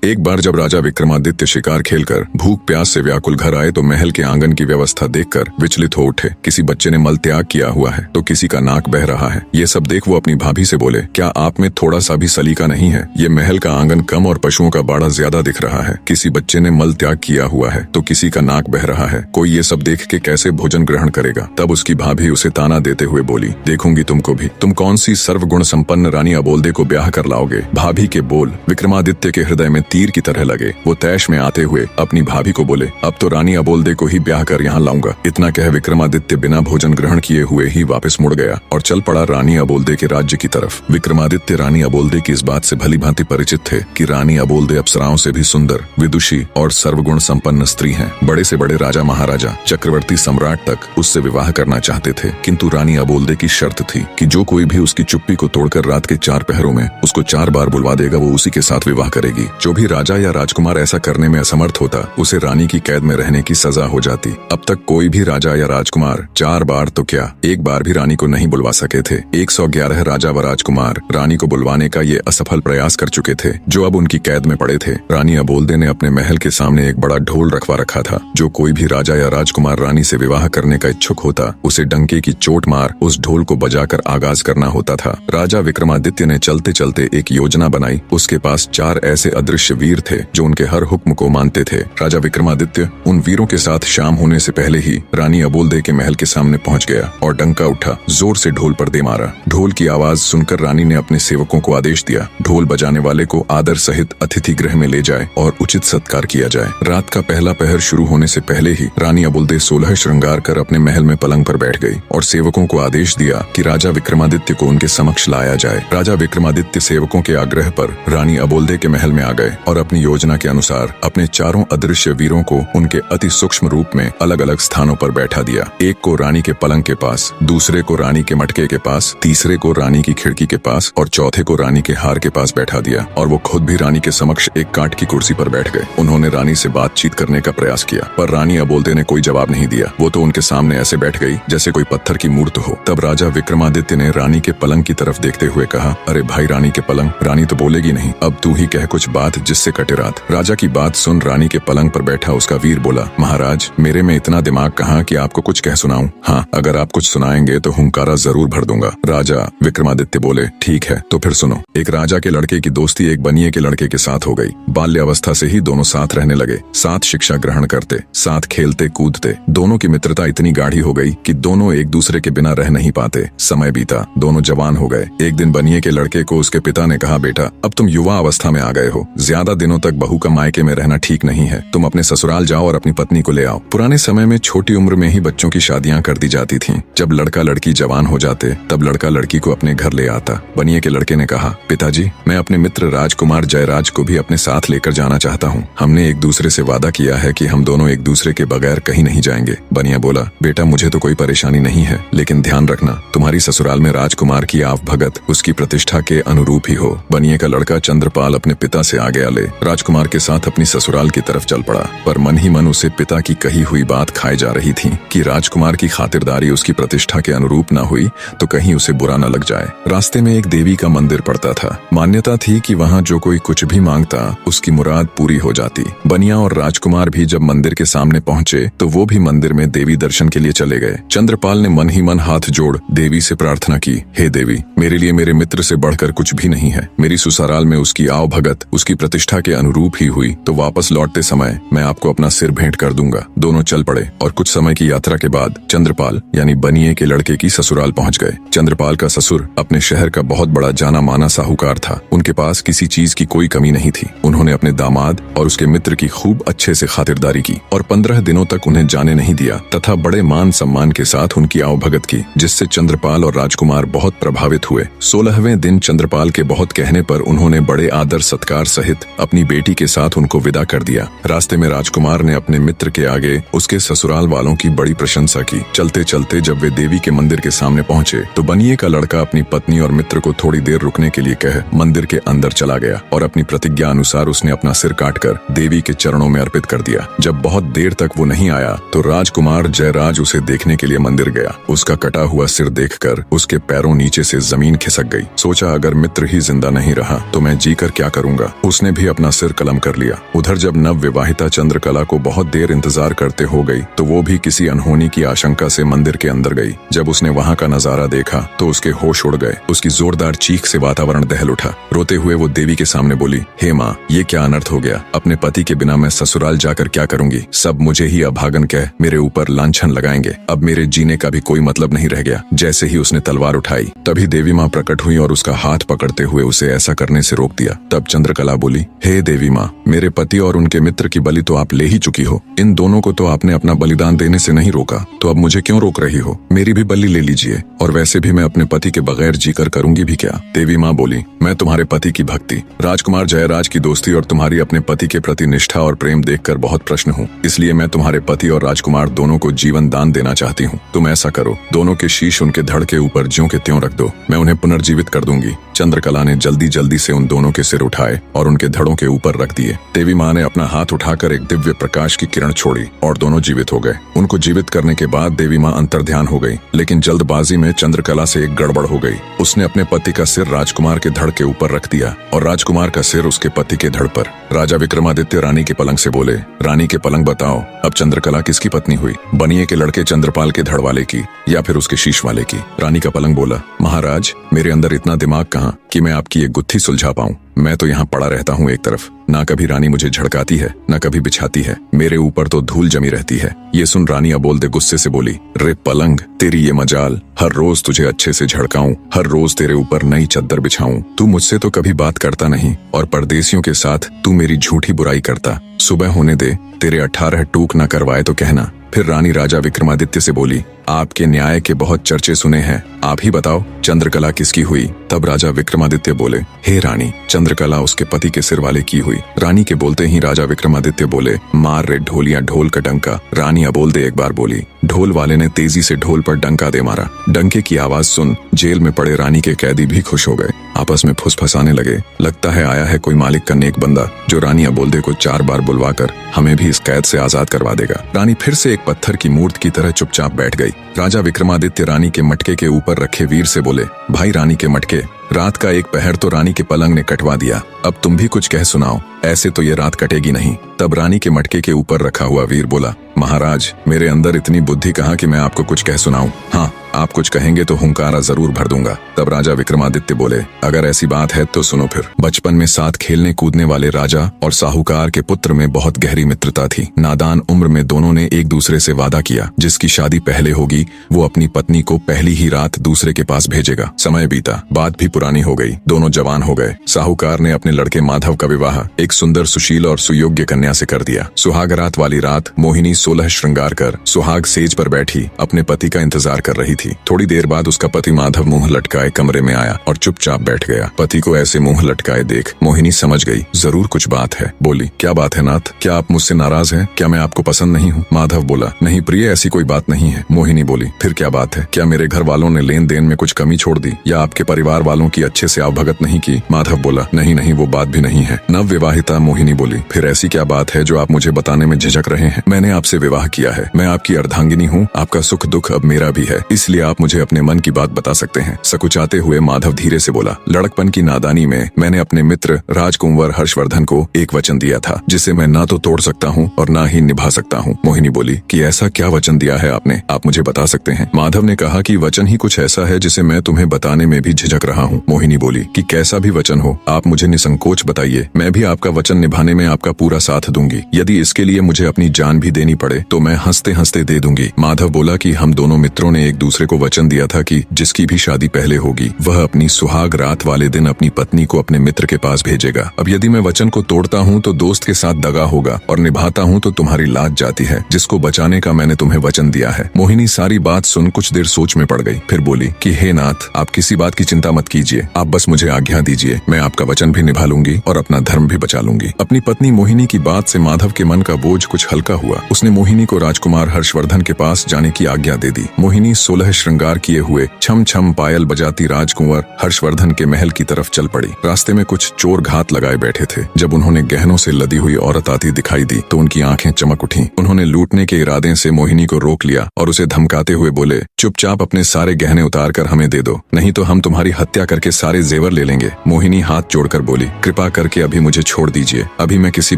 एक बार जब राजा विक्रमादित्य शिकार खेलकर भूख प्यास से व्याकुल घर आए तो महल के आंगन की व्यवस्था देखकर विचलित हो उठे। किसी बच्चे ने मल त्याग किया हुआ है तो किसी का नाक बह रहा है। ये सब देख वो अपनी भाभी से बोले, क्या आप में थोड़ा सा भी सलीका नहीं है? ये महल का आंगन कम और पशुओं का बाड़ा ज्यादा दिख रहा है। किसी बच्चे ने मल त्याग किया हुआ है तो किसी का नाक बह रहा है। कोई ये सब देख के कैसे भोजन ग्रहण करेगा? तब उसकी भाभी उसे ताना देते हुए बोली, देखूंगी तुमको भी, तुम कौन सी सर्वगुण संपन्न रानी अबोल्दे को ब्याह कर लाओगे? भाभी के बोल विक्रमादित्य के हृदय में तीर की तरह लगे। वो तैश में आते हुए अपनी भाभी को बोले, अब तो रानी अबोल्दे को ही ब्याह कर यहाँ लाऊंगा। इतना कह विक्रमादित्य बिना भोजन ग्रहण किए हुए ही वापस मुड़ गया और चल पड़ा रानी अबोल्दे के राज्य की तरफ। विक्रमादित्य रानी अबोल्दे की इस बात से भली भांति परिचित थे कि रानी अबोल्दे अप्सराओं से भी सुंदर, विदुषी और सर्वगुण संपन्न स्त्री हैं। बड़े से बड़े राजा महाराजा, चक्रवर्ती सम्राट तक उससे विवाह करना चाहते थे, किंतु रानी अबोल्दे की शर्त थी कि जो कोई भी उसकी चुप्पी को तोड़कर रात के 4 पहरों में उसको 4 बार बुलवा देगा, वो उसी के साथ विवाह करेगी। जो भी राजा या राजकुमार ऐसा करने में असमर्थ होता, उसे रानी की कैद में रहने की सजा हो जाती। अब तक कोई भी राजा या राजकुमार 4 बार तो क्या, 1 बार भी रानी को नहीं बुलवा सके थे। 111 राजा व राजकुमार रानी को बुलवाने का ये असफल प्रयास कर चुके थे, जो अब उनकी कैद में पड़े थे। रानी अबोल्दे ने अपने महल के सामने एक बड़ा ढोल रखवा रखा था। जो कोई भी राजा या राजकुमार रानी से विवाह करने का इच्छुक होता, उसे डंके की चोट मार उस ढोल को बजाकर आगाज करना होता था। राजा विक्रमादित्य ने चलते चलते एक योजना बनाई। उसके पास 4 ऐसे अदृश्य वीर थे जो उनके हर हुक्म को मानते थे। राजा विक्रमादित्य उन वीरों के साथ शाम होने से पहले ही रानी अबोल्दे के महल के सामने पहुंच गया और डंका उठा, जोर से ढोल पर दे मारा। ढोल की आवाज सुनकर रानी ने अपने सेवकों को आदेश दिया, ढोल बजाने वाले को आदर सहित अतिथि गृह में ले जाए और उचित सत्कार किया जाए। रात का पहला पहर शुरू होने से पहले ही रानी अबोल्दे 16 श्रृंगार कर अपने महल में पलंग पर बैठ गई और सेवकों को आदेश दिया कि राजा विक्रमादित्य को उनके समक्ष लाया जाए। राजा विक्रमादित्य सेवकों के आग्रह पर रानी अबोल्दे के महल में आ गए और अपनी योजना के अनुसार अपने 4 अदृश्य वीरों को उनके अति सूक्ष्म रूप में अलग अलग स्थानों पर बैठा दिया। एक को रानी के पलंग के पास, दूसरे को रानी के मटके के पास, तीसरे को रानी की खिड़की के पास और चौथे को रानी के हार के पास बैठा दिया। और वो खुद भी रानी के समक्ष एक काठ की कुर्सी पर बैठ गए। उन्होंने रानी से बातचीत करने का प्रयास किया, पर रानी अबोल्दे ने कोई जवाब नहीं दिया। वो तो उनके सामने ऐसे बैठ गई जैसे कोई पत्थर की मूर्त हो। तब राजा विक्रमादित्य ने रानी के पलंग की तरफ देखते हुए कहा, अरे भाई रानी के पलंग, रानी तो बोलेगी नहीं, अब तू ही कह कुछ बात जिससे कटे रात। राजा की बात सुन रानी के पलंग पर बैठा उसका वीर बोला, महाराज मेरे में इतना दिमाग कहाँ कि आपको कुछ कह सुनाऊं? हाँ, अगर आप कुछ सुनाएंगे तो हुंकारा जरूर भर दूंगा। राजा विक्रमादित्य बोले, ठीक है तो फिर सुनो। एक राजा के लड़के की दोस्ती एक बनिए के लड़के के साथ हो गई। बाल्यावस्था से ही दोनों साथ रहने लगे, साथ शिक्षा ग्रहण करते, साथ खेलते कूदते। दोनों की मित्रता इतनी गाढ़ी हो गई कि दोनों एक दूसरे के बिना रह नहीं पाते। समय बीता, दोनों जवान हो गए। एक दिन बनिए के लड़के को उसके पिता ने कहा, बेटा अब तुम युवा अवस्था में आ गए हो, ज्यादा दिनों तक बहू का मायके में रहना ठीक नहीं है। तुम अपने ससुराल जाओ और अपनी पत्नी को ले आओ। पुराने समय में छोटी उम्र में ही बच्चों की शादियां कर दी जाती थीं। जब लड़का लड़की जवान हो जाते तब लड़का लड़की को अपने घर ले आता। बनिए के लड़के ने कहा, पिताजी मैं अपने मित्र राजकुमार जयराज को भी अपने साथ लेकर जाना चाहता हूँ। हमने एक दूसरे से वादा किया है कि हम दोनों एक दूसरे के बगैर कहीं नहीं जाएंगे। बनिया बोला, बेटा मुझे तो कोई परेशानी नहीं है, लेकिन ध्यान रखना तुम्हारी ससुराल में राजकुमार की आव भगत उसकी प्रतिष्ठा के अनुरूप ही हो। बनिए का लड़का चंद्रपाल अपने पिता से आगे आले राजकुमार के साथ अपनी ससुराल की तरफ चल पड़ा, पर मन ही मन उसे पिता की कही हुई बात खाई जा रही थी कि राजकुमार की खातिरदारी उसकी प्रतिष्ठा के अनुरूप न हुई तो कहीं उसे बुरा न लग जाए। रास्ते में एक देवी का मंदिर पड़ता था। मान्यता थी कि वहाँ जो कोई कुछ भी मांगता उसकी मुराद पूरी हो जाती। बनिया और राजकुमार भी जब मंदिर के सामने पहुँचे तो वो भी मंदिर में देवी दर्शन के लिए चले गए। चंद्रपाल ने मन ही मन हाथ जोड़ देवी से प्रार्थना की, हे देवी मेरे लिए मेरे मित्र से बढ़कर कुछ भी नहीं है। मेरी ससुराल में उसकी आव भगत उसकी प्रतिष्ठा के अनुरूप ही हुई तो वापस लौटते समय मैं आपको अपना सिर भेंट कर दूंगा। दोनों चल पड़े और कुछ समय की यात्रा के बाद चंद्रपाल यानी बनिए के लड़के की ससुराल पहुंच गए। चंद्रपाल का ससुर अपने शहर का बहुत बड़ा जाना माना साहूकार था। उनके पास किसी चीज की कोई कमी नहीं थी। उन्होंने अपने दामाद और उसके मित्र की खूब अच्छे से खातिरदारी की और 15 दिनों तक उन्हें जाने नहीं दिया तथा बड़े मान सम्मान के साथ उनकी आवभगत की, जिससे चंद्रपाल और राजकुमार बहुत प्रभावित हुए। 16वें दिन चंद्रपाल के बहुत कहने पर उन्होंने बड़े आदर सत्कार सहित अपनी बेटी के साथ उनको विदा कर दिया। रास्ते में राजकुमार ने अपने मित्र के आगे उसके ससुराल वालों की बड़ी प्रशंसा की। चलते चलते जब वे देवी के मंदिर के सामने पहुंचे तो बनिए का लड़का अपनी पत्नी और मित्र को थोड़ी देर रुकने के लिए कह मंदिर के अंदर चला गया और अपनी प्रतिज्ञा अनुसार उसने अपना सिर काटकर देवी के चरणों में अर्पित कर दिया। जब बहुत देर तक वो नहीं आया तो राजकुमार जयराज उसे देखने के लिए मंदिर गया। उसका कटा हुआ सिर देखकर उसके पैरों नीचे से जमीन खिसक गई। सोचा अगर मित्र ही जिंदा नहीं रहा तो मैं जीकर क्या करूंगा। उसने उसने भी अपना सिर कलम कर लिया। उधर जब नव विवाहिता चंद्रकला को बहुत देर इंतजार करते हो गई तो वो भी किसी अनहोनी की आशंका से मंदिर के अंदर गई। जब उसने वहाँ का नजारा देखा तो उसके होश उड़ गए। उसकी जोरदार चीख से वातावरण दहल उठा। रोते हुए वो देवी के सामने बोली, हे माँ, ये क्या अनर्थ हो गया? अपने पति के बिना मैं ससुराल जाकर क्या करूंगी? सब मुझे ही अभागन कह मेरे ऊपर लांछन लगाएंगे। अब मेरे जीने का भी कोई मतलब नहीं रह गया। जैसे ही उसने तलवार उठाई तभी देवी माँ प्रकट हुई और उसका हाथ पकड़ते हुए उसे ऐसा करने से रोक दिया। तब चंद्रकला बोली, हे देवी माँ, मेरे पति और उनके मित्र की बलि तो आप ले ही चुकी हो। इन दोनों को तो आपने अपना बलिदान देने से नहीं रोका, तो अब मुझे क्यों रोक रही हो? मेरी भी बलि ले लीजिए। और वैसे भी मैं अपने पति के बगैर जीकर करूंगी भी क्या? देवी माँ बोली, मैं तुम्हारे पति की भक्ति, राजकुमार जयराज की दोस्ती और तुम्हारी अपने पति के प्रति निष्ठा और प्रेम देखकर बहुत प्रसन्न हूँ। इसलिए मैं तुम्हारे पति और राजकुमार दोनों को जीवन दान देना चाहती हूँ। तुम ऐसा करो, दोनों के शीश उनके धड़ के ऊपर ज्यों के त्यों रख दो। मैं उन्हें पुनर्जीवित कर दूंगी। चंद्रकला ने जल्दी जल्दी से उन दोनों के सिर उठाए और उनके धड़ों के ऊपर रख दिए। देवी माँ ने अपना हाथ उठाकर एक दिव्य प्रकाश की किरण छोड़ी और दोनों जीवित हो गए। उनको जीवित करने के बाद देवी माँ अंतर्ध्यान हो गई, लेकिन जल्दबाजी में चंद्रकला से एक गड़बड़ हो गई। उसने अपने पति का सिर राजकुमार के धड़ के ऊपर रख दिया और राजकुमार का सिर उसके पति के धड़ पर। राजा विक्रमादित्य रानी के पलंग से बोले, रानी के पलंग बताओ, अब चंद्रकला किसकी पत्नी हुई? बनिए के लड़के चंद्रपाल के धड़ वाले की या फिर उसके शीश वाले की? रानी का पलंग बोला, महाराज, मेरे अंदर इतना दिमाग कहाँ कि मैं आपकी एक गुत्थी सुलझा पाऊं। मैं तो यहाँ पड़ा रहता हूँ एक तरफ। ना कभी रानी मुझे झड़काती है, ना कभी बिछाती है। मेरे ऊपर तो धूल जमी रहती है। ये सुन रानी अबोलदे गुस्से से बोली, रे पलंग, तेरी ये मजाल, हर रोज तुझे अच्छे से झड़काऊं, हर रोज तेरे ऊपर नई चद्दर बिछाऊं। तू मुझसे तो कभी बात करता नहीं और परदेसियों के साथ तू मेरी झूठी बुराई करता। सुबह होने दे, तेरे 18 टूक न करवाए तो कहना। फिर रानी राजा विक्रमादित्य से बोली, आपके न्याय के बहुत चर्चे सुने हैं, आप ही बताओ चंद्रकला किसकी हुई? तब राजा विक्रमादित्य बोले, हे रानी, चंद्रकला उसके पति के सिर वाले की हुई। रानी के बोलते ही राजा विक्रमादित्य बोले, मार रे ढोलिया ढोल का डंका। रानी अबोलदे एक बार बोली। ढोल वाले ने तेजी से ढोल पर डंका दे मारा। डंके की आवाज सुन जेल में पड़े रानी के कैदी भी खुश हो गए। आपस में फुसफुसाने लगे, लगता है आया है कोई मालिक का नेक बंदा जो रानी अबोलदे को 4 बार बुलवाकर हमें भी इस कैद से आजाद करवा देगा। रानी फिर से एक पत्थर की मूर्त की तरह चुपचाप बैठ गई। राजा विक्रमादित्य रानी के मटके के ऊपर रखे वीर से बोले, भाई रानी के मटके, रात का एक पहर तो रानी के पलंग ने कटवा दिया, अब तुम भी कुछ कह सुनाओ, ऐसे तो ये रात कटेगी नहीं। तब रानी के मटके के ऊपर रखा हुआ वीर बोला, महाराज, मेरे अंदर इतनी बुद्धि कहाँ कि मैं आपको कुछ कह सुनाऊं। हाँ, आप कुछ कहेंगे तो हुंकारा जरूर भर दूंगा। तब राजा विक्रमादित्य बोले, अगर ऐसी बात है तो सुनो फिर। बचपन में साथ खेलने कूदने वाले राजा और साहूकार के पुत्र में बहुत गहरी मित्रता थी। नादान उम्र में दोनों ने एक दूसरे से वादा किया, जिसकी शादी पहले होगी वो अपनी पत्नी को पहली ही रात दूसरे के पास भेजेगा। समय बीता, बात भी पुरानी हो गई, दोनों जवान हो गए। साहूकार ने अपने लड़के माधव का विवाह एक सुंदर, सुशील और सुयोग्य कन्या से कर दिया। सुहाग रात वाली रात मोहिनी 16 श्रृंगार कर सुहाग सेज पर बैठी अपने पति का इंतजार कर रही थी। थोड़ी देर बाद उसका पति माधव मुंह लटकाए कमरे में आया और चुपचाप बैठ गया। पति को ऐसे मुंह लटकाए देख मोहिनी समझ गई, जरूर कुछ बात है। बोली, क्या बात है नाथ? क्या आप मुझसे नाराज हैं? क्या मैं आपको पसंद नहीं हूँ? माधव बोला, नहीं प्रिय, ऐसी कोई बात नहीं है। मोहिनी बोली, फिर क्या बात है? क्या मेरे घर वालों ने लेन देन में कुछ कमी छोड़ दी या आपके परिवार वालों की अच्छे से आवभगत नहीं की? माधव बोला, नहीं नहीं, वो बात भी नहीं है। नव विवाहिता मोहिनी बोली, फिर ऐसी क्या बात है जो आप मुझे बताने में झिझक रहे हैं? मैंने आपसे विवाह किया है, मैं आपकी अर्धांगिनी हूँ, आपका सुख दुख अब मेरा भी है, इसलिए आप मुझे अपने मन की बात बता सकते हैं। सकुचाते हुए माधव धीरे से बोला, लड़कपन की नादानी में मैंने अपने मित्र राजकुंवर हर्षवर्धन को एक वचन दिया था, जिसे मैं ना तो तोड़ सकता हूँ और ना ही निभा सकता हूँ। मोहिनी बोली कि ऐसा क्या वचन दिया है आपने, आप मुझे बता सकते हैं? माधव ने कहा कि वचन ही कुछ ऐसा है जिसे मैं तुम्हें बताने में भी झिझक रहा हूँ। मोहिनी बोली कि कैसा भी वचन हो, आप मुझे निसंकोच बताइए, मैं भी आपका वचन निभाने में आपका पूरा साथ दूंगी। यदि इसके लिए मुझे अपनी जान भी देनी पड़े तो मैं हंसते हंसते दे दूंगी। माधव बोला कि हम दोनों मित्रों ने एक दूसरे को वचन दिया था कि जिसकी भी शादी पहले होगी वह अपनी सुहाग रात वाले दिन अपनी पत्नी को अपने मित्र के पास भेजेगा। अब यदि मैं वचन को तोड़ता हूँ तो दोस्त के साथ दगा होगा और निभाता हूँ तो तुम्हारी लाज जाती है, जिसको बचाने का मैंने तुम्हें वचन दिया है। मोहिनी सारी बात सुन कुछ देर सोच में पड़ गई, फिर बोली कि हे नाथ, आप किसी बात की चिंता मत कीजिए, आप बस मुझे आज्ञा दीजिए, मैं आपका वचन भी निभा लूंगी और अपना धर्म भी बचा लूंगी। अपनी पत्नी मोहिनी की बात से माधव के मन का बोझ कुछ हल्का हुआ। उसने मोहिनी को राजकुमार हर्षवर्धन के पास जाने की आज्ञा दे दी। मोहिनी 16 सोलह श्रृंगार किए हुए छम छम पायल बजाती राजकुंवर हर्षवर्धन के महल की तरफ चल पड़ी। रास्ते में कुछ चोर घात लगाए बैठे थे। जब उन्होंने गहनों से लदी हुई औरत आती दिखाई दी तो उनकी आंखें चमक उठी। उन्होंने लूटने के इरादे से मोहिनी को रोक लिया और उसे धमकाते हुए बोले, चुपचाप अपने सारे गहने उतार कर हमें दे दो, नहीं तो हम तुम्हारी हत्या करके सारे जेवर ले लेंगे। मोहिनी हाथ जोड़कर बोली, कृपा करके अभी मुझे छोड़ दीजिए। अभी मैं किसी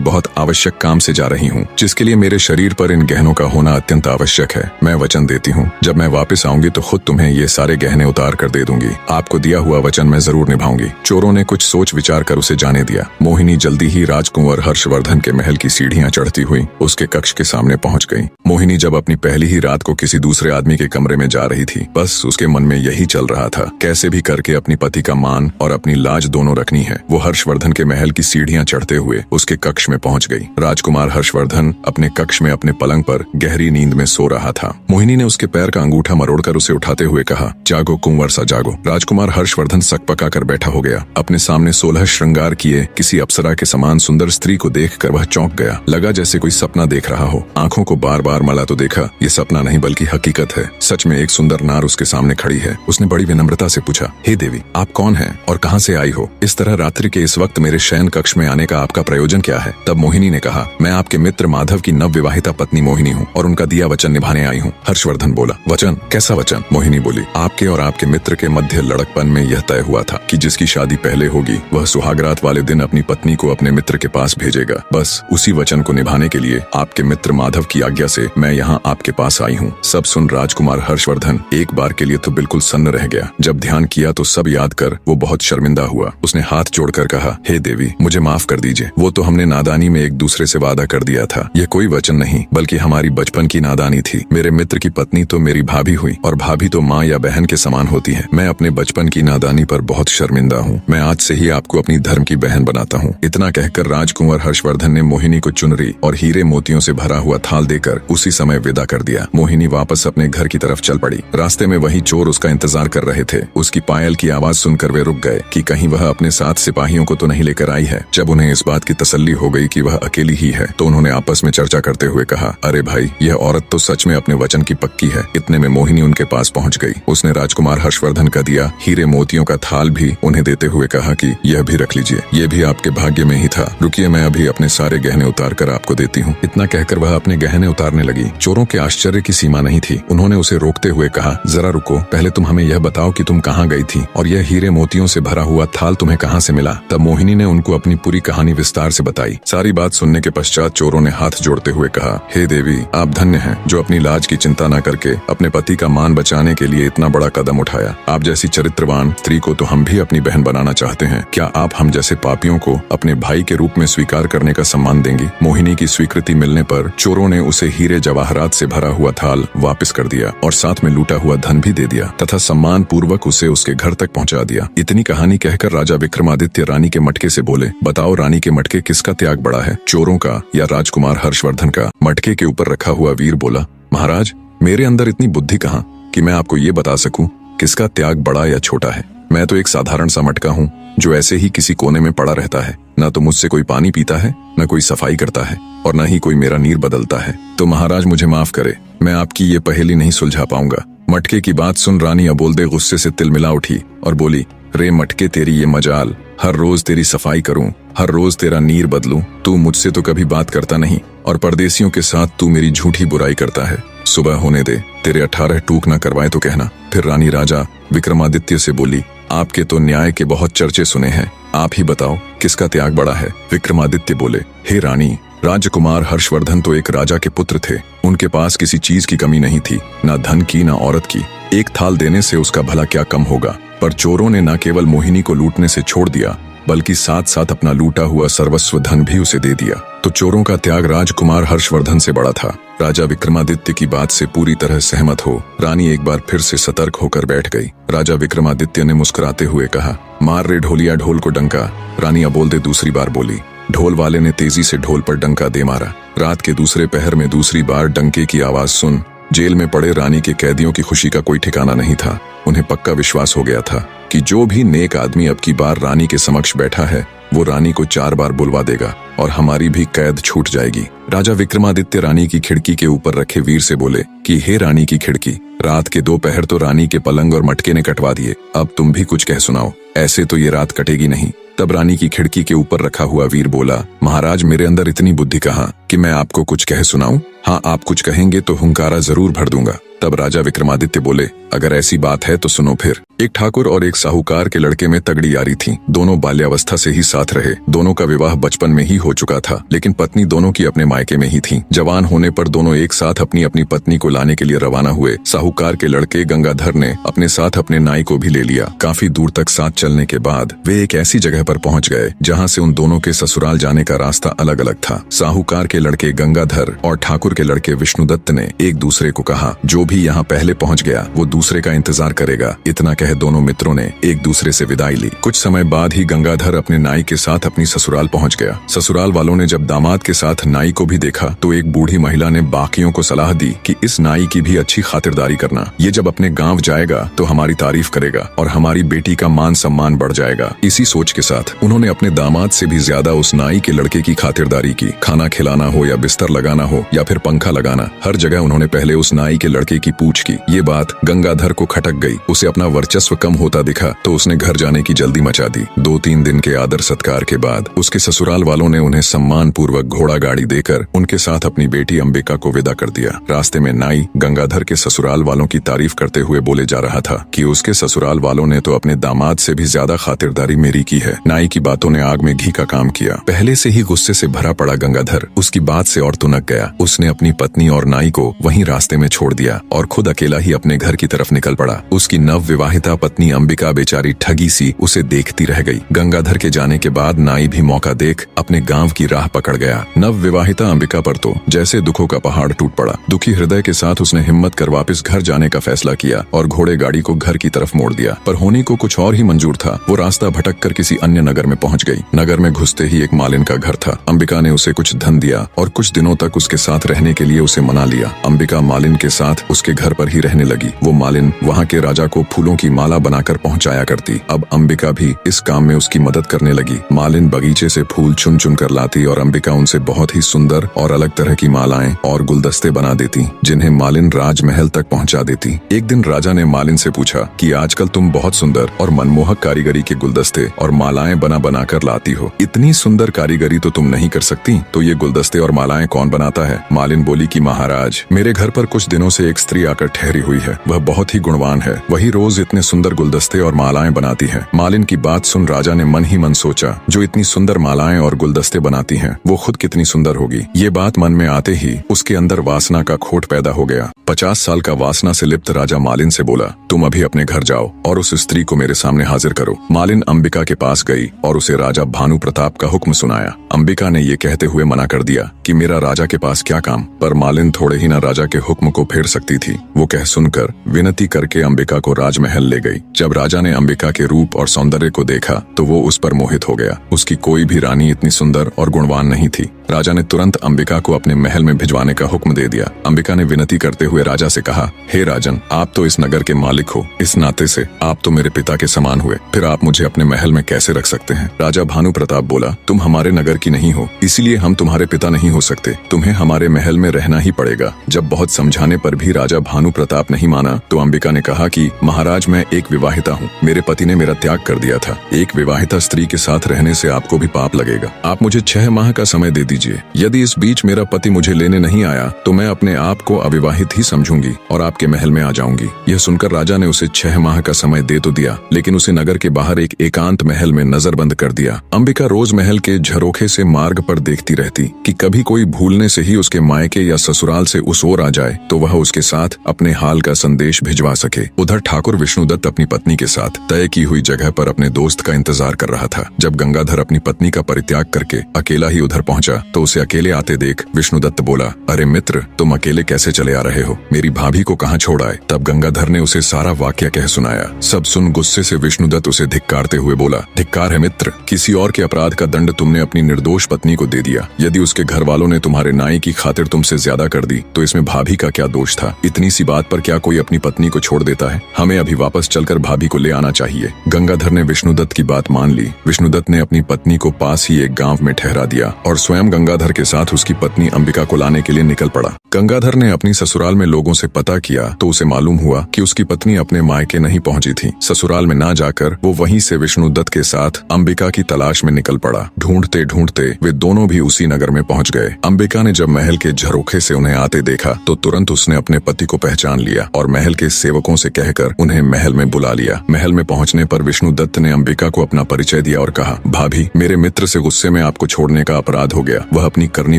बहुत आवश्यक काम से जा रही हूँ, जिसके लिए मेरे शरीर पर इन गहनों का होना अत्यंत आवश्यक है। मैं वचन देती हूँ, जब मैं वापस आऊंगी तो खुद तुम्हें ये सारे गहने उतार कर दे दूंगी। आपको दिया हुआ वचन मैं जरूर निभाऊंगी। चोरों ने कुछ सोच विचार कर उसे जाने दिया। मोहिनी जल्दी ही राजकुंवर हर्षवर्धन के महल की सीढ़ियां चढ़ती हुई उसके कक्ष के सामने पहुंच गई। मोहिनी जब अपनी पहली ही रात को किसी दूसरे आदमी के कमरे में जा रही थी, बस उसके मन में यही चल रहा था, कैसे भी करके अपनी पति का मान और अपनी लाज दोनों रखनी है। वो हर्षवर्धन के महल की सीढ़ियां चढ़ते हुए उसके कक्ष में पहुंच गई। राजकुमार हर्षवर्धन अपने कक्ष में अपने पलंग पर गहरी नींद में सो रहा था। मोहिनी ने उसके पैर का अंगूठा मरोड़कर उसे उठाते हुए कहा, जागो कुंवर सा जागो। राजकुमार हर्षवर्धन सकपका कर बैठा हो गया। अपने सामने 16 श्रृंगार किए किसी अप्सरा के समान सुंदर स्त्री को देखकर वह चौंक गया। लगा जैसे कोई सपना देख रहा हो। आंखों को बार बार मला तो देखा, ये सपना नहीं बल्कि हकीकत है। सच में एक सुंदर नार उसके सामने खड़ी है। उसने बड़ी विनम्रता से पूछा, हे देवी, आप कौन हैं और कहां से आई हो? इस तरह रात्रि के इस वक्त मेरे शयन कक्ष में आने का आपका प्रयोजन क्या है? तब मोहिनी ने कहा, मैं आपके मित्र माधव की नव विवाहिता पत्नी मोहिनी हूँ और उनका दिया वचन निभाने आई हूँ। हर्षवर्धन बोला, वचन? कैसा वचन? मोहिनी बोली, आपके और आपके मित्र के मध्य लड़कपन में यह तय हुआ था कि जिसकी शादी पहले होगी वह सुहागरात वाले दिन अपनी पत्नी को अपने मित्र के पास भेजेगा। बस उसी वचन को निभाने के लिए आपके मित्र माधव की आज्ञा से मैं यहाँ आपके पास आई हूँ। सब सुन राजकुमार हर्षवर्धन एक बार के लिए तो बिल्कुल सन्न रह गया। जब ध्यान किया तो सब याद कर वो बहुत शर्मिंदा हुआ। उसने हाथ जोड़कर कहा, हे देवी, मुझे माफ कर दीजिए। वो तो हमने नादानी में एक दूसरे से वादा कर दिया था। यह कोई वचन नहीं बल्कि हमारी बचपन की नादानी थी। मेरे मित्र की पत्नी तो मेरी भाभी हुई और भाभी तो माँ या बहन के समान होती है। मैं अपने बचपन की नादानी पर बहुत शर्मिंदा हूँ। मैं आज से ही आपको अपनी धर्म की बहन बनाता हूँ। इतना कहकर राजकुंवर हर्षवर्धन ने मोहिनी को चुनरी और हीरे मोतियों से भरा हुआ थाल देकर उसी समय विदा कर दिया। मोहिनी वापस अपने घर की तरफ चल पड़ी। रास्ते में वही चोर उसका इंतजार कर रहे थे। उसकी पायल की आवाज सुनकर वे रुक गए कि कहीं वह अपने साथ सिपाहियों को तो नहीं लेकर आई है। जब उन्हें इस बात की तसल्ली हो गई कि वह अकेली ही है तो उन्होंने आपस में चर्चा करते हुए कहा, अरे भाई, यह औरत तो सच में अपने वचन की पक्की है। इतने में मोहिनी उनके पास पहुंच गई। उसने राजकुमार हर्षवर्धन का दिया हीरे मोतियों का थाल भी उन्हें देते हुए कहा कि यह भी रख लीजिए, ये भी आपके भाग्य में ही था। रुकिए, मैं अभी अपने सारे गहने उतार कर आपको देती हूँ। इतना कहकर वह अपने गहने उतारने लगी। चोरों के आश्चर्य की सीमा नहीं थी। उन्होंने उसे रोकते हुए कहा, जरा रुको, पहले तुम हमें यह बताओ कि तुम कहाँ गई थी और यह हीरे मोतियों से भरा हुआ थाल तुम्हें कहाँ से मिला? तब मोहिनी ने उनको अपनी पूरी कहानी विस्तार से बताई। सारी बात सुनने के पश्चात चोरों ने हाथ जोड़ते हुए कहा, हे देवी, आप धन्य हैं जो अपनी लाज की चिंता न करके अपने पति का मान बचाने के लिए इतना बड़ा कदम उठाया। आप जैसी चरित्रवान स्त्री को तो हम भी अपनी बहन बनाना चाहते हैं। क्या आप हम जैसे पापियों को अपने भाई के रूप में स्वीकार करने का सम्मान देंगी? मोहिनी की स्वीकृति मिलने पर चोरों ने उसे हीरे जवाहरात से भरा हुआ थाल वापस कर दिया और साथ में लूटा हुआ धन भी दे दिया तथा सम्मान पूर्वक उसे उसके घर तक पहुंचा दिया। इतनी कहानी कहकर राजा विक्रमादित्य रानी के मटके से बोले, बताओ रानी के मटके किसका त्याग बड़ा है, चोरों का या राजकुमार हर्षवर्धन का? मटके के ऊपर रखा हुआ वीर बोला, महाराज, मेरे अंदर इतनी बुद्धि कहाँ कि मैं आपको ये बता सकूं किसका त्याग बड़ा या छोटा है। मैं तो एक साधारण सा मटका हूँ जो ऐसे ही किसी कोने में पड़ा रहता है। न तो मुझसे कोई पानी पीता है, न कोई सफाई करता है और न ही कोई मेरा नीर बदलता है। तो महाराज मुझे माफ करे, मैं आपकी ये पहेली नहीं सुलझा पाऊंगा। मटके की बात सुन रानी अबोलदे गुस्से से तिलमिला उठी और बोली, रे मटके, तेरी ये मजाल, हर रोज तेरी सफाई करूं, हर रोज तेरा नीर बदलूं। तू मुझसे तो कभी बात करता नहीं और परदेसियों के साथ तू मेरी झूठी बुराई करता है। सुबह होने दे, तेरे 18 टूक न करवाए तो कहना। फिर रानी राजा विक्रमादित्य से बोली, आपके तो न्याय के बहुत चर्चे सुने हैं, आप ही बताओ किसका त्याग बड़ा है? विक्रमादित्य बोले, हे रानी, राजकुमार हर्षवर्धन तो एक राजा के पुत्र थे। उनके पास किसी चीज की कमी नहीं थी, ना धन की ना औरत की। एक थाल देने से उसका भला क्या कम होगा? पर चोरों ने न केवल मोहिनी को लूटने से छोड़ दिया बल्कि साथ साथ अपना लूटा हुआ सर्वस्व धन भी उसे दे दिया। तो चोरों का त्याग राजकुमार हर्षवर्धन से बड़ा था। राजा विक्रमादित्य की बात से पूरी तरह सहमत हो रानी एक बार फिर से सतर्क होकर बैठ गई। राजा विक्रमादित्य ने मुस्कुराते हुए कहा, मार रे ढोलिया ढोल को डंका। रानी अबोलदे दूसरी बार बोली। ढोल वाले ने तेजी से ढोल पर डंका दे मारा। रात के दूसरे पहर में दूसरी बार डंके की आवाज सुन जेल में पड़े रानी के कैदियों की खुशी का कोई ठिकाना नहीं था। उन्हें पक्का विश्वास हो गया था कि जो भी नेक आदमी अब की बार रानी के समक्ष बैठा है वो रानी को 4 बार बुलवा देगा और हमारी भी कैद छूट जाएगी। राजा विक्रमादित्य रानी की खिड़की के ऊपर रखे वीर से बोले कि हे रानी की खिड़की, रात के 2 पहर तो रानी के पलंग और मटके ने कटवा दिए, अब तुम भी कुछ कह सुनाओ, ऐसे तो ये रात कटेगी नहीं। तब रानी की खिड़की के ऊपर रखा हुआ वीर बोला, महाराज मेरे अंदर इतनी बुद्धि कहाँ कि मैं आपको कुछ कह सुनाऊं? हाँ, आप कुछ कहेंगे तो हुंकारा जरूर भर दूंगा। तब राजा विक्रमादित्य बोले, अगर ऐसी बात है तो सुनो फिर। एक ठाकुर और एक साहूकार के लड़के में तगड़ी यारी थी। दोनों बाल्यावस्था से ही साथ रहे। दोनों का विवाह बचपन में ही हो चुका था, लेकिन पत्नी दोनों की अपने मायके में ही थी। जवान होने पर दोनों एक साथ अपनी अपनी पत्नी को लाने के लिए रवाना हुए। साहूकार के लड़के गंगाधर ने अपने साथ अपने नाई को भी ले लिया। काफी दूर तक साथ चलने के बाद वे एक ऐसी जगह पर पहुंच गए जहाँ से उन दोनों के ससुराल जाने का रास्ता अलग अलग था। साहूकार के लड़के गंगाधर और ठाकुर के लड़के विष्णुदत्त ने एक दूसरे को कहा, जो भी यहाँ पहले पहुंच गया वो दूसरे का इंतजार करेगा। इतना कह दोनों मित्रों ने एक दूसरे से विदाई ली। कुछ समय बाद ही गंगाधर अपने नाई के साथ अपनी ससुराल पहुंच गया। ससुराल वालों ने जब दामाद के साथ नाई को भी देखा तो एक बूढ़ी महिला ने बाकियों को सलाह दी कि इस नाई की भी अच्छी खातिरदारी करना। ये जब अपने गांव जाएगा तो हमारी तारीफ करेगा और हमारी बेटी का मान सम्मान बढ़ जाएगा। इसी सोच के साथ उन्होंने अपने दामाद से भी ज्यादा उस नाई के लड़के की खातिरदारी की। खाना खिलाना हो या बिस्तर लगाना हो या फिर पंखा लगाना, हर जगह उन्होंने पहले उस नाई के लड़के की पूछ की। ये बात गंगाधर को खटक गई। उसे अपना वर्चस्व कम होता दिखा तो उसने घर जाने की जल्दी मचा दी। 2-3 दिन के आदर सत्कार के बाद उसके ससुराल वालों ने उन्हें सम्मान पूर्वक घोड़ा गाड़ी देकर उनके साथ अपनी बेटी अंबिका को विदा कर दिया। रास्ते में नाई गंगाधर के ससुराल वालों की तारीफ करते हुए बोले जा रहा था कि उसके ससुराल वालों ने तो अपने दामाद से भी ज्यादा खातिरदारी मेरी की है। नाई की बातों ने आग में घी का काम किया। पहले से ही गुस्से से भरा पड़ा गंगाधर उसकी बात से और तुनक गया। उसने अपनी पत्नी और नाई को वहीं रास्ते में छोड़ दिया और खुद अकेला ही अपने घर की तरफ निकल पड़ा। उसकी नव विवाहिता पत्नी अंबिका बेचारी ठगी सी उसे देखती रह गई। गंगाधर के जाने के बाद नाई भी मौका देख अपने गांव की राह पकड़ गया। नव विवाहिता अंबिका पर तो जैसे दुखों का पहाड़ टूट पड़ा। दुखी हृदय के साथ उसने हिम्मत कर वापस घर जाने का फैसला किया और घोड़े गाड़ी को घर की तरफ मोड़ दिया। पर होने को कुछ और ही मंजूर था। वो रास्ता भटक कर किसी अन्य नगर में पहुंच गई। नगर में घुसते ही एक मालिन का घर था। अंबिका ने उसे कुछ धन दिया और कुछ दिनों तक उसके साथ रहने के लिए उसे मना लिया। अंबिका मालिन के साथ उसके घर पर ही रहने लगी। वो मालिन वहाँ के राजा को फूलों की माला बनाकर पहुँचाया करती। अब अंबिका भी इस काम में उसकी मदद करने लगी। मालिन बगीचे से फूल चुन चुन कर लाती और अंबिका उनसे बहुत ही सुंदर और अलग तरह की मालाएं और गुलदस्ते बना देती, जिन्हें मालिन राजमहल तक पहुंचा देती। एक दिन राजा ने मालिन से पूछा कि आजकल तुम बहुत सुंदर और मनमोहक कारीगरी के गुलदस्ते और मालाएं बना बना कर लाती हो। इतनी सुंदर कारीगरी तो तुम नहीं कर सकती, तो ये गुलदस्ते और मालाएं कौन बनाता है? मालिन बोली कि महाराज, मेरे घर पर कुछ दिनों से एक स्त्री आकर ठहरी हुई है। वह बहुत ही गुणवान है। वही रोज इतने सुंदर गुलदस्ते और मालाएं बनाती है। मालिन की बात सुन राजा ने मन ही मन सोचा, जो इतनी सुंदर मालाएं और गुलदस्ते बनाती हैं, वो खुद कितनी सुंदर होगी। ये बात मन में आते ही उसके अंदर वासना का खोट पैदा हो गया। 50 साल का वासना से लिप्त राजा मालिन से बोला, तुम अभी अपने घर जाओ और उस स्त्री को मेरे सामने हाजिर करो। मालिन अंबिका के पास गई और उसे राजा भानु प्रताप का हुक्म सुनाया। अंबिका ने ये कहते हुए मना कर दिया कि मेरा राजा के पास क्या काम, पर मालिन थोड़े ही न राजा के हुक्म को फेर सकती थी। वो कह सुनकर विनती करके अंबिका को राजमहल ले गई। जब राजा ने अंबिका के रूप और सौंदर्य को देखा तो वो उस पर मोहित हो गया। उसकी कोई भी रानी इतनी सुंदर और गुणवान नहीं थी। राजा ने तुरंत अंबिका को अपने महल में भिजवाने का हुक्म दे दिया। अंबिका ने विनती करते हुए राजा से कहा, हे राजन, आप तो इस नगर के मालिक हो, इस नाते से आप तो मेरे पिता के समान हुए, फिर आप मुझे अपने महल में कैसे रख सकते हैं? राजा भानु प्रताप बोला, तुम हमारे नगर की नहीं हो, इसीलिए हम तुम्हारे पिता नहीं हो सकते। तुम्हें हमारे महल में रहना ही पड़ेगा। जब बहुत समझाने पर भी राजा भानु प्रताप नहीं माना तो अंबिका ने कहा कि महाराज, मैं एक विवाहिता हूँ। मेरे पति ने मेरा त्याग कर दिया था। एक विवाहिता स्त्री के साथ रहने से आपको भी पाप लगेगा। आप मुझे 6 माह का समय दे दीजिए। यदि इस बीच मेरा पति मुझे लेने नहीं आया तो मैं अपने आप को अविवाहित ही समझूंगी और आपके महल में आ जाऊंगी। यह सुनकर राजा ने उसे 6 माह का समय दे तो दिया, लेकिन उसे नगर के बाहर एक एकांत महल में नजरबंद कर दिया। अंबिका रोज महल के झरोखे से मार्ग पर देखती रहती कि कभी कोई भूलने से ही उसके मायके या ससुराल से उस ओर आ जाए तो वह उसके साथ अपने हाल का संदेश भिजवा सके। उधर ठाकुर विष्णुदत्त अपनी पत्नी के साथ तय की हुई जगह पर अपने दोस्त का इंतजार कर रहा था। जब गंगाधर अपनी पत्नी का परित्याग करके अकेला ही उधर पहुंचा तो उसे अकेले आते देख विष्णुदत्त बोला, अरे मित्र, तुम अकेले कैसे चले आ रहे हो? मेरी भाभी को कहाँ छोड़ आए? तब गंगाधर ने उसे सारा वाक्य कह सुनाया। सब सुन गुस्से से विष्णुदत्त उसे धिक्कारते हुए बोला, धिक्कार है मित्र, किसी और के अपराध का दंड तुमने अपनी निर्दोष पत्नी को दे दिया। यदि उसके घर वालों ने तुम्हारे नाई की खातिर तुमसे ज्यादा कर दी तो इसमें भाभी का क्या दोष था? इतनी सी बात पर क्या कोई अपनी पत्नी को छोड़ देता है? हमें अभी वापस चलकर भाभी को ले आना चाहिए। गंगाधर ने विष्णुदत्त की बात मान ली। विष्णुदत्त ने अपनी पत्नी को पास ही एक गांव में ठहरा दिया और स्वयं गंगाधर के साथ उसकी पत्नी अंबिका को लाने के लिए निकल पड़ा। गंगाधर ने अपनी ससुराल में लोगों से पता किया तो उसे मालूम हुआ कि उसकी पत्नी अपने मायके नहीं पहुंची थी। ससुराल में ना जाकर वो वहीं से विष्णुदत्त के साथ अंबिका की तलाश में निकल पड़ा। ढूंढते ढूंढते वे दोनों भी उसी नगर में पहुंच गए। अंबिका ने जब महल के झरोखे से उन्हें आते देखा तो तुरंत उसने अपने पति को पहचान लिया और महल के सेवकों से कहकर उन्हें महल में बुला लिया। महल में पहुंचने पर विष्णुदत्त ने अंबिका को अपना परिचय दिया और कहा, भाभी, मेरे मित्र से गुस्से में आपको छोड़ने का अपराध हो गया। वह अपनी करनी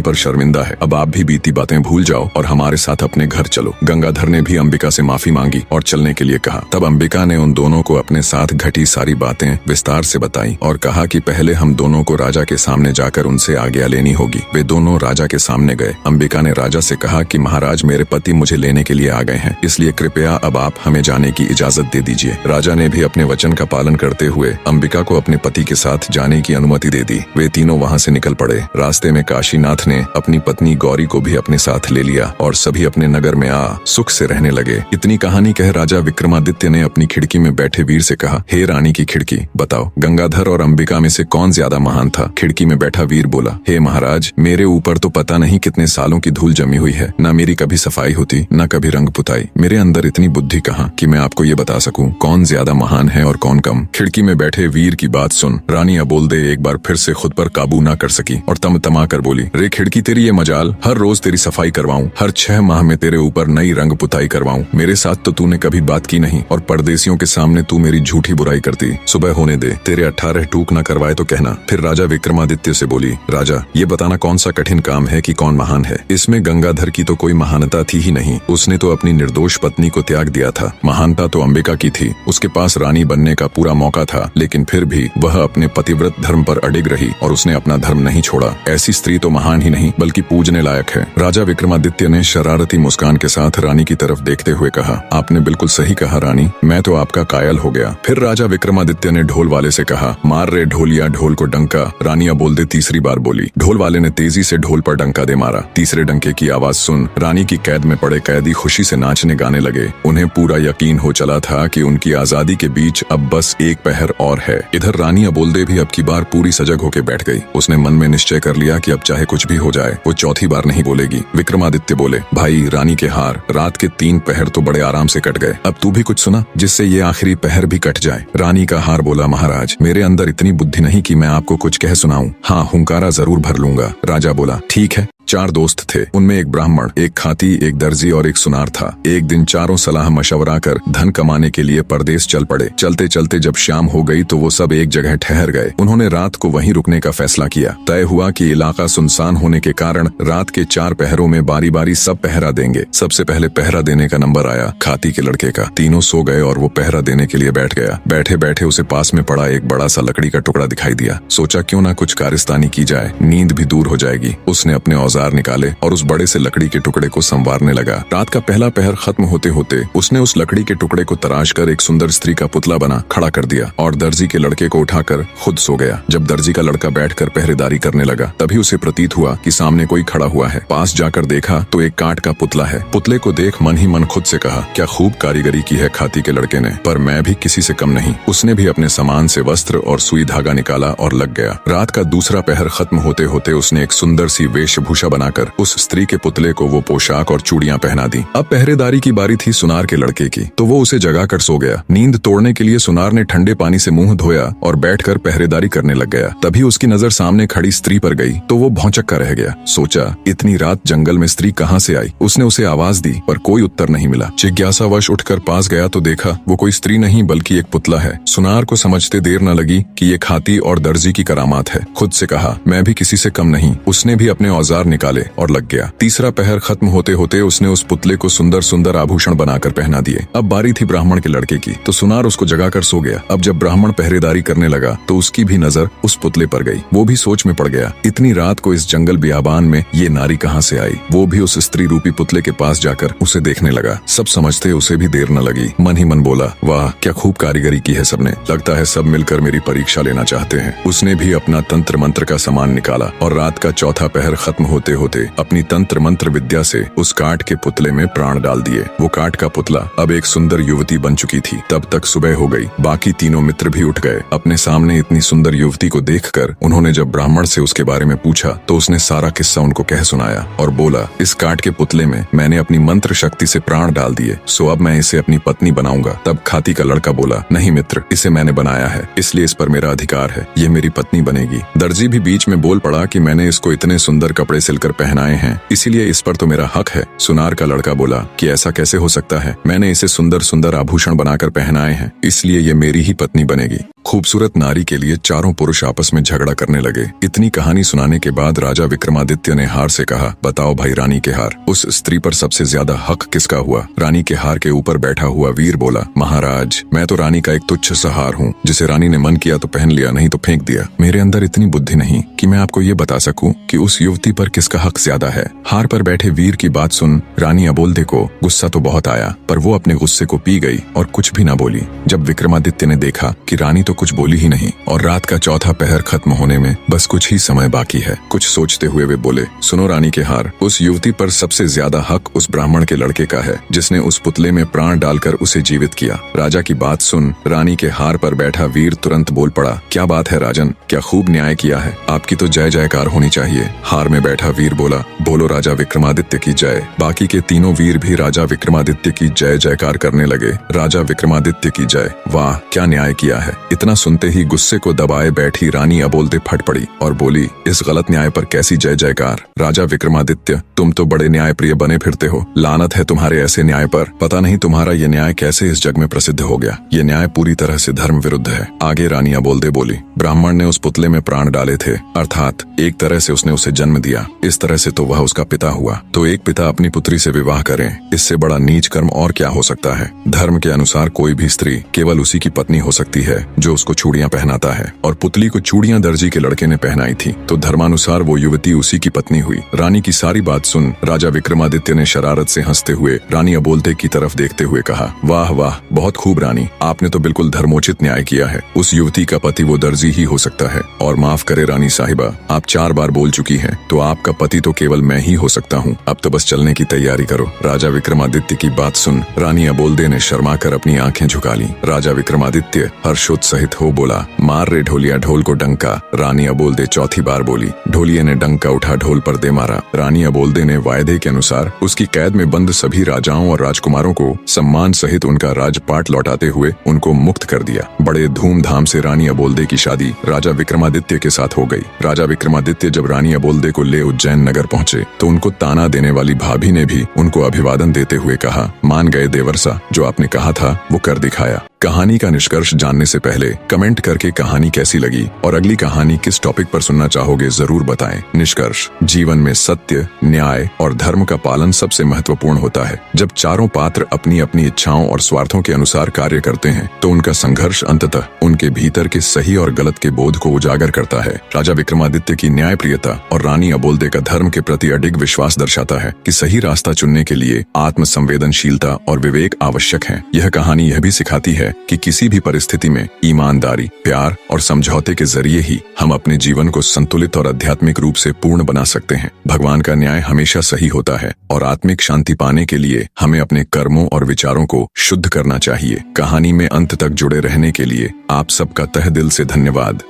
पर शर्मिंदा है। अब आप भी बीती बातें भूल जाओ और हमारे साथ अपने घर चलो। गंगाधर ने भी अंबिका से माफी मांगी और चलने के लिए कहा। तब अंबिका ने उन दोनों को अपने साथ घटी सारी बातें विस्तार से बताई और कहा कि पहले हम दोनों को राजा के सामने जाकर उनसे आज्ञा लेनी होगी। वे दोनों राजा के सामने गए। अंबिका ने राजा से कहा कि महाराज, मेरे पति मुझे लेने के लिए आ गए हैं, इसलिए कृपया अब आप हमें जाने की इजाजत दे दीजिए। राजा ने भी अपने वचन का पालन करते हुए अंबिका को अपने पति के साथ जाने की अनुमति दे दी। वे तीनों वहाँ से निकल पड़े। रास्ते में काशीनाथ ने अपनी पत्नी गौरी को भी अपने साथ ले लिया और सभी अपने नगर में आ सुख से रहने लगे। इतनी कहानी कह राजा विक्रमादित्य ने अपनी खिड़की में बैठे वीर से कहा, हे रानी की खिड़की, बताओ गंगाधर और अंबिका में से कौन ज्यादा महान था? खिड़की में बैठा वीर बोला, हे महाराज, मेरे ऊपर तो पता नहीं कितने सालों की धूल जमी हुई है। न मेरी कभी सफाई होती, न कभी रंग पुताई। मेरे अंदर इतनी बुद्धि कहाँ कि मैं आपको ये बता सकूं कौन ज्यादा महान है और कौन कम। खिड़की में बैठे वीर की बात सुन रानी अबोलदे एक बार फिर से खुद पर काबू न कर सकी और तमा कर बोली, रे खिड़की, तेरी ये मजाल, हर रोज तेरी सफाई करवाऊं, हर 6 माह में तेरे ऊपर नई रंग पुताई करवाऊं। मेरे साथ तो तूने कभी बात की नहीं और परदेसियों के सामने तू मेरी झूठी बुराई करती। सुबह होने दे, तेरे 18 टूक न करवाए तो कहना। फिर राजा विक्रमादित्य से बोली, राजा, ये बताना कौन सा कठिन काम है कि कौन महान है? इसमें गंगाधर की तो कोई महानता थी ही नहीं। उसने तो अपनी निर्दोष पत्नी को त्याग दिया था। महानता तो अंबिका की थी। उसके पास रानी बनने का पूरा मौका था, लेकिन फिर भी वह अपने पतिव्रत धर्म पर अडिग रही और उसने अपना धर्म नहीं छोड़ा। ऐसी स्त्री तो महान ही नहीं बल्कि पूजने लायक है। राजा विक्रमादित्य ने शरारती मुस्कान के साथ रानी की तरफ देखते हुए कहा, आपने बिल्कुल सही कहा रानी, मैं तो आपका कायल हो गया। फिर राजा विक्रमादित्य ने ढोल वाले से कहा, मार रे ढोलिया ढोल को डंका। रानी अबोलदे तीसरी बार बोली। ढोल वाले ने तेजी से ढोल पर डंका दे मारा। तीसरे डंके की आवाज सुन रानी की कैद में पड़े कैदी खुशी से नाचने गाने लगे। उन्हें पूरा यकीन हो चला था कि उनकी आजादी के बीच अब बस एक पहर और है। इधर रानी अबोलदे भी अब की बार पूरी सजग होकर बैठ गई। उसने मन में निश्चय कर लिया कि अब चाहे कुछ भी हो जाए वो चौथी बार नहीं बोलेगी। विक्रमादित्य बोले, भाई, रानी के हार, रात के 3 पहर तो बड़े आराम से कट गए, अब तू भी कुछ सुना जिससे ये आखिरी पहर भी कट जाए। रानी का हार बोला, महाराज, मेरे अंदर इतनी बुद्धि नहीं कि मैं आपको कुछ कह सुनाऊं। हाँ, हुंकारा जरूर भर लूंगा। राजा बोला, ठीक है। 4 दोस्त थे। उनमें एक ब्राह्मण, एक खाती, एक दर्जी और एक सुनार था। एक दिन चारों सलाह मशवरा कर धन कमाने के लिए परदेश चल पड़े। चलते चलते जब शाम हो गई तो वो सब एक जगह ठहर गए। उन्होंने रात को वहीं रुकने का फैसला किया। तय हुआ कि इलाका सुनसान होने के कारण रात के 4 पहरों में बारी बारी सब पहरा देंगे। सबसे पहले पहरा देने का नंबर आया खाती के लड़के का। तीनों सो गए और वो पहरा देने के लिए बैठ गया। बैठे बैठे उसे पास में पड़ा एक बड़ा सा लकड़ी का टुकड़ा दिखाई दिया। सोचा क्यों ना कुछ कारस्तानी की जाए, नींद भी दूर हो जाएगी। उसने अपने औजार निकाले और उस बड़े से लकड़ी के टुकड़े को संवारने लगा। रात का पहला पहर खत्म होते होते उसने उस लकड़ी के टुकड़े को तराश कर एक सुंदर स्त्री का पुतला बना खड़ा कर दिया और दर्जी के लड़के को उठाकर खुद सो गया। जब दर्जी का लड़का बैठकर पहरेदारी करने लगा तभी उसे प्रतीत हुआ कि सामने कोई खड़ा हुआ है। पास जाकर देखा तो एक काठ का पुतला है। पुतले को देख मन ही मन खुद से कहा, क्या खूब कारीगरी की है खाती के लड़के ने, पर मैं भी किसी से कम नहीं। उसने भी अपने सामान से वस्त्र और सुई धागा निकाला और लग गया। रात का दूसरा पहर खत्म होते होते उसने एक सुंदर सी वेशभूषा बनाकर उस स्त्री के पुतले को वो पोशाक और चूड़ियां पहना दी। अब पहरेदारी की बारी थी सुनार के लड़के की, तो वो उसे जगाकर सो गया। नींद तोड़ने के लिए सुनार ने ठंडे पानी से मुंह धोया और बैठकर पहरेदारी करने लग गया। तभी उसकी नजर सामने खड़ी स्त्री पर गई तो वो भौंचक्का रह गया। सोचा, इतनी रात जंगल में स्त्री कहाँ से आई? उसने उसे आवाज दी पर कोई उत्तर नहीं मिला। जिज्ञासावश उठकर पास गया तो देखा वो कोई स्त्री नहीं बल्कि एक पुतला है। सुनार को समझते देर न लगी कि ये खाती और दर्जी की करामात है। खुद से कहा, मैं भी किसी से कम नहीं। उसने भी अपने औजार निकाले और लग गया। तीसरा पहर खत्म होते होते उसने उस पुतले को सुंदर सुंदर आभूषण बनाकर पहना दिए। अब बारी थी ब्राह्मण के लड़के की, तो सुनार उसको जगाकर सो गया। अब जब ब्राह्मण पहरेदारी करने लगा तो उसकी भी नजर उस पुतले पर गई। वो भी सोच में पड़ गया, इतनी रात को इस जंगल बियाबान में ये नारी कहाँ से आई? वो भी उस स्त्री रूपी पुतले के पास जाकर उसे देखने लगा। सब समझते उसे भी देर न लगी। मन ही मन बोला, वाह, क्या खूब कारीगरी की है सबने। लगता है सब मिलकर मेरी परीक्षा लेना चाहते हैं। उसने भी अपना तंत्र मंत्र का सामान निकाला और रात का चौथा पहर खत्म होते होते होते अपनी तंत्र मंत्र विद्या से उस काठ के पुतले में प्राण डाल दिए। वो काठ का पुतला अब एक सुंदर युवती बन चुकी थी। तब तक सुबह हो गई। बाकी तीनों मित्र भी उठ गए। अपने सामने इतनी सुंदर युवती को देखकर उन्होंने जब ब्राह्मण से उसके बारे में पूछा तो उसने सारा किस्सा उनको कह सुनाया और बोला, इस काठ के पुतले में मैंने अपनी मंत्र शक्ति से प्राण डाल दिए, सो अब मैं इसे अपनी पत्नी बनाऊंगा। तब खाती का लड़का बोला, नहीं मित्र, इसे मैंने बनाया है, इसलिए इस पर मेरा अधिकार है, ये मेरी पत्नी बनेगी। दर्जी भी बीच में बोल पड़ा कि मैंने इसको इतने सुंदर कपड़े सिलकर पहनाए हैं, इसीलिए इस पर तो मेरा हक है। सुनार का लड़का बोला कि ऐसा कैसे हो सकता है, मैंने इसे सुंदर सुंदर आभूषण बनाकर पहनाए हैं, इसलिए ये मेरी ही पत्नी बनेगी। खूबसूरत नारी के लिए चारों पुरुष आपस में झगड़ा करने लगे। इतनी कहानी सुनाने के बाद राजा विक्रमादित्य ने हार से कहा, बताओ भाई रानी के हार, उस स्त्री पर सबसे ज्यादा हक किसका हुआ? रानी के हार के ऊपर बैठा हुआ वीर बोला, महाराज, मैं तो रानी का एक तुच्छ सा हार हूँ, जिसे रानी ने मन किया तो पहन लिया, नहीं तो फेंक दिया। मेरे अंदर इतनी बुद्धि नहीं कि मैं आपको ये बता सकूं कि उस युवती पर किसका हक ज्यादा है। हार पर बैठे वीर की बात सुन रानी अबोल्दे को गुस्सा तो बहुत आया, पर वो अपने गुस्से को पी गई और कुछ भी न बोली। जब विक्रमादित्य ने देखा कि रानी तो कुछ बोली ही नहीं और रात का चौथा पहर खत्म होने में बस कुछ ही समय बाकी है, कुछ सोचते हुए वे बोले, सुनो रानी के हार, उस युवती पर सबसे ज्यादा हक उस ब्राह्मण के लड़के का है, जिसने उस पुतले में प्राण डालकर उसे जीवित किया। राजा की बात सुन रानी के हार पर बैठा वीर तुरंत बोल पड़ा, क्या बात है राजन, क्या खूब न्याय किया है, आपकी तो जय जयकार होनी चाहिए। हार में बैठा वीर बोला, बोलो राजा विक्रमादित्य की जय। बाकी के तीनों वीर भी राजा विक्रमादित्य की जय जयकार करने लगे। राजा विक्रमादित्य की जय, वाह क्या न्याय किया है। इतना सुनते ही गुस्से को दबाए बैठी रानी अबोल्दे फट पड़ी और बोली, इस गलत न्याय पर कैसी जय जयकार? राजा विक्रमादित्य, तुम तो बड़े न्याय प्रिय बने फिरते हो, लानत है तुम्हारे ऐसे न्याय पर। पता नहीं तुम्हारा ये न्याय कैसे इस जग में प्रसिद्ध हो गया, ये न्याय पूरी तरह से धर्म विरुद्ध है। आगे रानी अबोल्दे बोली, ब्राह्मण ने उस पुतले में प्राण डाले थे, अर्थात एक तरह से उसने उसे जन्म दिया, इस तरह से तो वह उसका पिता हुआ। तो एक पिता अपनी पुत्री से विवाह करें, इससे बड़ा नीच कर्म और क्या हो सकता है। धर्म के अनुसार कोई भी स्त्री केवल उसी की पत्नी हो सकती है जो उसको चूड़ियां पहनाता है, और पुतली को चूड़ियां दर्जी के लड़के ने पहनाई थी, तो धर्मानुसार वो युवती उसी की पत्नी हुई। रानी की सारी बात सुन राजा विक्रमादित्य ने शरारत से हंसते हुए रानी अबोल्दे की तरफ देखते हुए कहा, वाह वाह, बहुत खूब रानी, आपने तो बिल्कुल धर्मोचित न्याय किया है। उस युवती का पति वो दर्जी ही हो सकता है, और माफ करे रानी साहिबा, आप 4 बार बोल चुकी हैं, तो आपका पति तो केवल मैं ही हो सकता हूँ। अब तो बस चलने की तैयारी करो। राजा विक्रमादित्य की बात सुन रानी अबोल्दे ने शर्मा कर अपनी आंखें झुका ली। राजा विक्रमादित्य हर्षोत्साहित हो बोला, मार रे ढोलिया ढोल को डंका। रानी अबोल्दे चौथी बार बोली। ढोलिये ने डंका उठा ढोल पर दे मारा। रानी अबोल्दे ने वायदे के अनुसार उसकी कैद में बंद सभी राजाओं और राजकुमारों को सम्मान सहित उनका राजपाट लौटाते हुए उनको मुक्त कर दिया। बड़े धूमधाम से रानी अबोल्दे की शादी राजा विक्रमादित्य के साथ हो गई। राजा विक्रमादित्य जब रानी अबोल्दे को ले उज्जैन नगर पहुँचे तो उनको ताना देने वाली भाभी ने भी उनको अभिवादन देते हुए कहा, मान गए देवर्षा, जो आपने कहा था वो कर दिखाया। कहानी का निष्कर्ष जानने से पहले कमेंट करके कहानी कैसी लगी और अगली कहानी किस टॉपिक पर सुनना चाहोगे जरूर बताएं। निष्कर्ष, जीवन में सत्य, न्याय और धर्म का पालन सबसे महत्वपूर्ण होता है। जब चारों पात्र अपनी अपनी इच्छाओं और स्वार्थों के अनुसार कार्य करते हैं तो उनका संघर्ष अंततः उनके भीतर के सही और गलत के बोध को उजागर करता है। राजा विक्रमादित्य की न्यायप्रियता और रानी अबोल्दे का धर्म के प्रति अडिग विश्वास दर्शाता है कि सही रास्ता चुनने के लिए आत्म संवेदनशीलता और विवेक आवश्यक है। यह कहानी यह भी सिखाती है कि किसी भी परिस्थिति में ईमानदारी, प्यार और समझौते के जरिए ही हम अपने जीवन को संतुलित और आध्यात्मिक रूप से पूर्ण बना सकते हैं। भगवान का न्याय हमेशा सही होता है और आत्मिक शांति पाने के लिए हमें अपने कर्मों और विचारों को शुद्ध करना चाहिए। कहानी में अंत तक जुड़े रहने के लिए आप सबका तहे दिल से धन्यवाद।